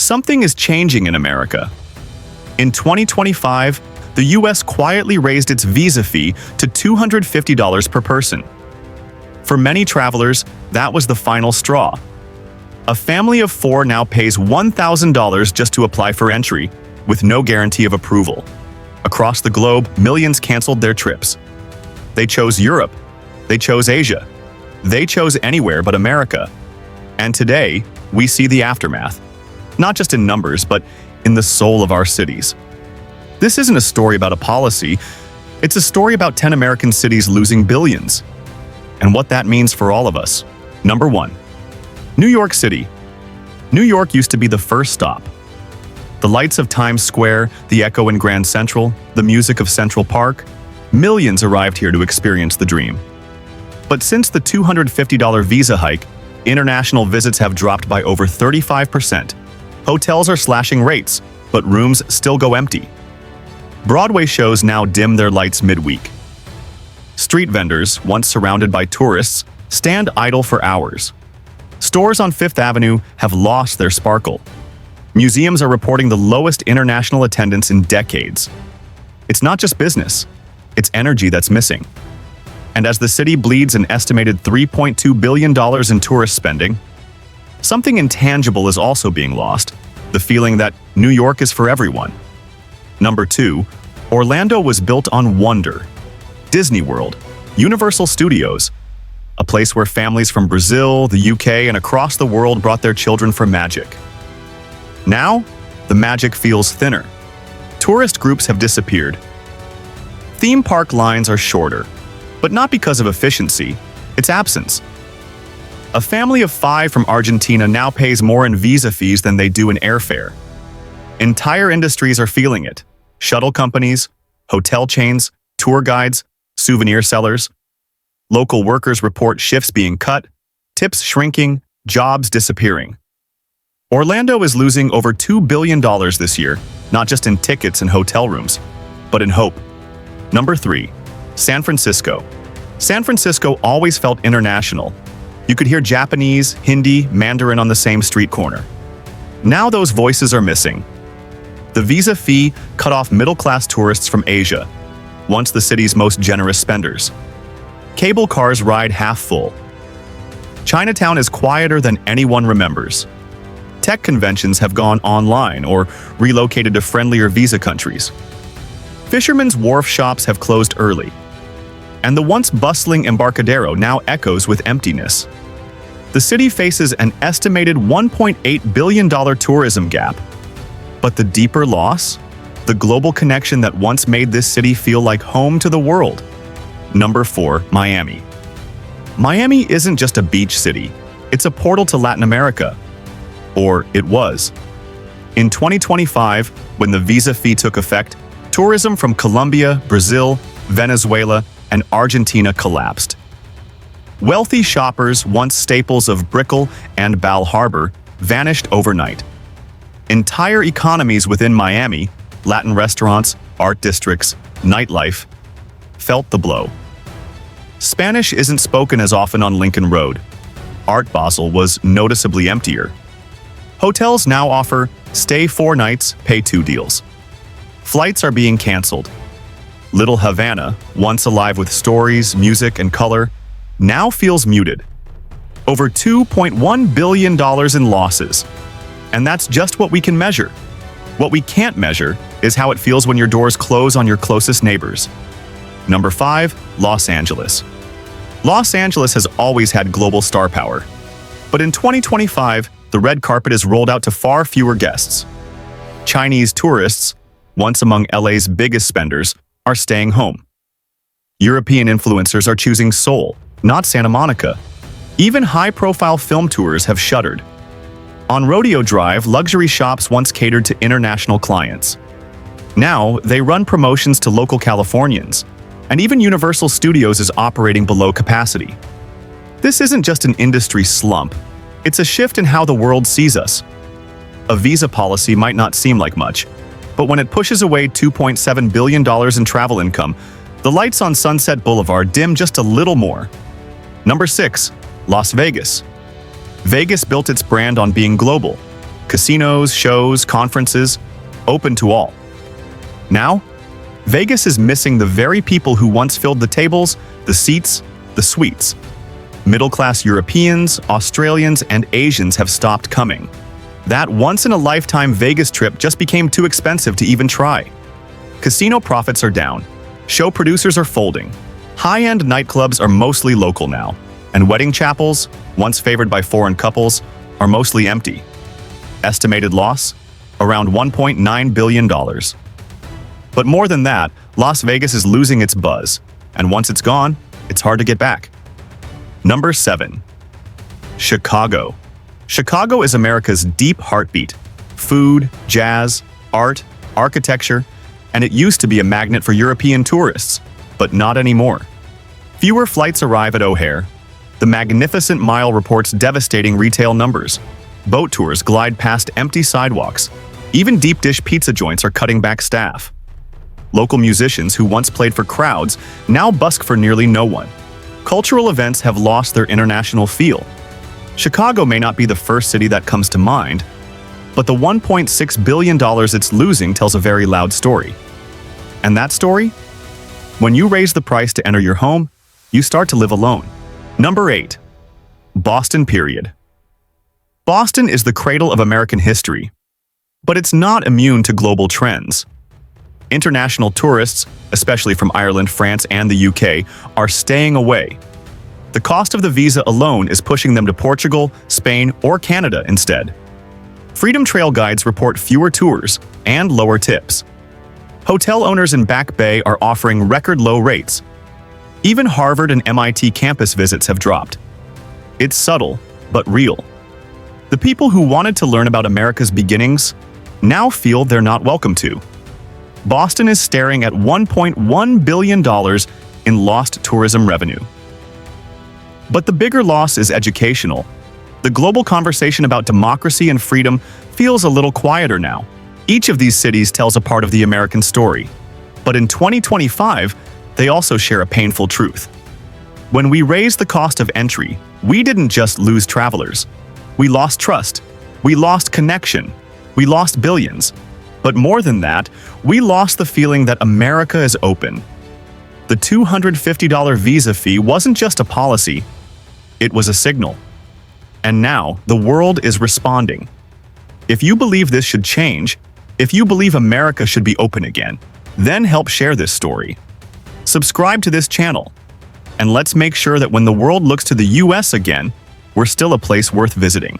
something is changing in America. In 2025, the US quietly raised its visa fee to $250 per person. For many travelers, that was the final straw. A family of 4 now pays $1,000 just to apply for entry, with no guarantee of approval. Across the globe, millions canceled their trips. They chose Europe. They chose Asia. They chose anywhere but America. And today, we see the aftermath. Not just in numbers, but in the soul of our cities. This isn't a story about a policy. It's a story about 10 American cities losing billions. And what that means for all of us. Number 1. New York City. New York used to be the first stop. The lights of Times Square, the echo in Grand Central, the music of Central Park. Millions arrived here to experience the dream. But since the $250 visa hike, international visits have dropped by over 35%. Hotels are slashing rates, but rooms still go empty. Broadway shows now dim their lights midweek. Street vendors, once surrounded by tourists, stand idle for hours. Stores on Fifth Avenue have lost their sparkle. Museums are reporting the lowest international attendance in decades. It's not just business, it's energy that's missing. And as the city bleeds an estimated $3.2 billion in tourist spending, something intangible is also being lost, the feeling that New York is for everyone. Number 2, Orlando was built on wonder. Disney World, Universal Studios, a place where families from Brazil, the UK, and across the world brought their children for magic. Now, the magic feels thinner. Tourist groups have disappeared. Theme park lines are shorter, but not because of efficiency, it's absence. A family of 5 from Argentina now pays more in visa fees than they do in airfare. Entire industries are feeling it. Shuttle companies, hotel chains, tour guides, souvenir sellers. Local workers report shifts being cut, tips shrinking, jobs disappearing. Orlando is losing over $2 billion this year, not just in tickets and hotel rooms, but in hope. Number 3, San Francisco. San Francisco always felt international. You could hear Japanese, Hindi, Mandarin on the same street corner. Now those voices are missing. The visa fee cut off middle-class tourists from Asia, once the city's most generous spenders. Cable cars ride half full. Chinatown is quieter than anyone remembers. Tech conventions have gone online or relocated to friendlier visa countries. Fishermen's wharf shops have closed early. And the once bustling Embarcadero now echoes with emptiness. The city faces an estimated $1.8 billion tourism gap. But the deeper loss? The global connection that once made this city feel like home to the world. Number 4, Miami. Miami isn't just a beach city. It's a portal to Latin America. Or it was. In 2025, when the visa fee took effect, tourism from Colombia, Brazil, Venezuela, and Argentina collapsed. Wealthy shoppers, once staples of Brickell and Bal Harbour, vanished overnight. Entire economies within Miami, Latin restaurants, art districts, nightlife, felt the blow. Spanish isn't spoken as often on Lincoln Road. Art Basel was noticeably emptier. Hotels now offer stay 4 nights, pay 2 deals. Flights are being canceled. Little Havana, once alive with stories, music, and color, now feels muted. Over $2.1 billion in losses. And that's just what we can measure. What we can't measure is how it feels when your doors close on your closest neighbors. Number 5, Los Angeles. Los Angeles has always had global star power. But in 2025, the red carpet is rolled out to far fewer guests. Chinese tourists, once among LA's biggest spenders, are staying home. European influencers are choosing Seoul, not Santa Monica. Even high-profile film tours have shuttered. On Rodeo Drive, luxury shops once catered to international clients. Now, they run promotions to local Californians, and even Universal Studios is operating below capacity. This isn't just an industry slump. It's a shift in how the world sees us. A visa policy might not seem like much, but when it pushes away $2.7 billion in travel income, the lights on Sunset Boulevard dim just a little more. Number 6, Las Vegas. Vegas built its brand on being global. Casinos, shows, conferences, open to all. Now, Vegas is missing the very people who once filled the tables, the seats, the suites. Middle-class Europeans, Australians, and Asians have stopped coming. That once-in-a-lifetime Vegas trip just became too expensive to even try. Casino profits are down. Show producers are folding. High-end nightclubs are mostly local now. And wedding chapels, once favored by foreign couples, are mostly empty. Estimated loss? Around $1.9 billion. But more than that, Las Vegas is losing its buzz. And once it's gone, it's hard to get back. Number 7. Chicago. Chicago is America's deep heartbeat. Food, jazz, art, architecture, and it used to be a magnet for European tourists, but not anymore. Fewer flights arrive at O'Hare. The Magnificent Mile reports devastating retail numbers. Boat tours glide past empty sidewalks. Even deep dish pizza joints are cutting back staff. Local musicians who once played for crowds now busk for nearly no one. Cultural events have lost their international feel. Chicago may not be the first city that comes to mind, but the $1.6 billion it's losing tells a very loud story. And that story? When you raise the price to enter your home, you start to live alone. Number 8. Boston period. Boston is the cradle of American history, but it's not immune to global trends. International tourists, especially from Ireland, France, and the UK, are staying away. The cost of the visa alone is pushing them to Portugal, Spain, or Canada instead. Freedom Trail guides report fewer tours and lower tips. Hotel owners in Back Bay are offering record low rates. Even Harvard and MIT campus visits have dropped. It's subtle, but real. The people who wanted to learn about America's beginnings now feel they're not welcome to. Boston is staring at $1.1 billion in lost tourism revenue. But the bigger loss is educational. The global conversation about democracy and freedom feels a little quieter now. Each of these cities tells a part of the American story. But in 2025, they also share a painful truth. When we raised the cost of entry, we didn't just lose travelers. We lost trust. We lost connection. We lost billions. But more than that, we lost the feeling that America is open. The $250 visa fee wasn't just a policy, it was a signal. And now, the world is responding. If you believe this should change, if you believe America should be open again, then help share this story. Subscribe to this channel, and let's make sure that when the world looks to the US again, we're still a place worth visiting.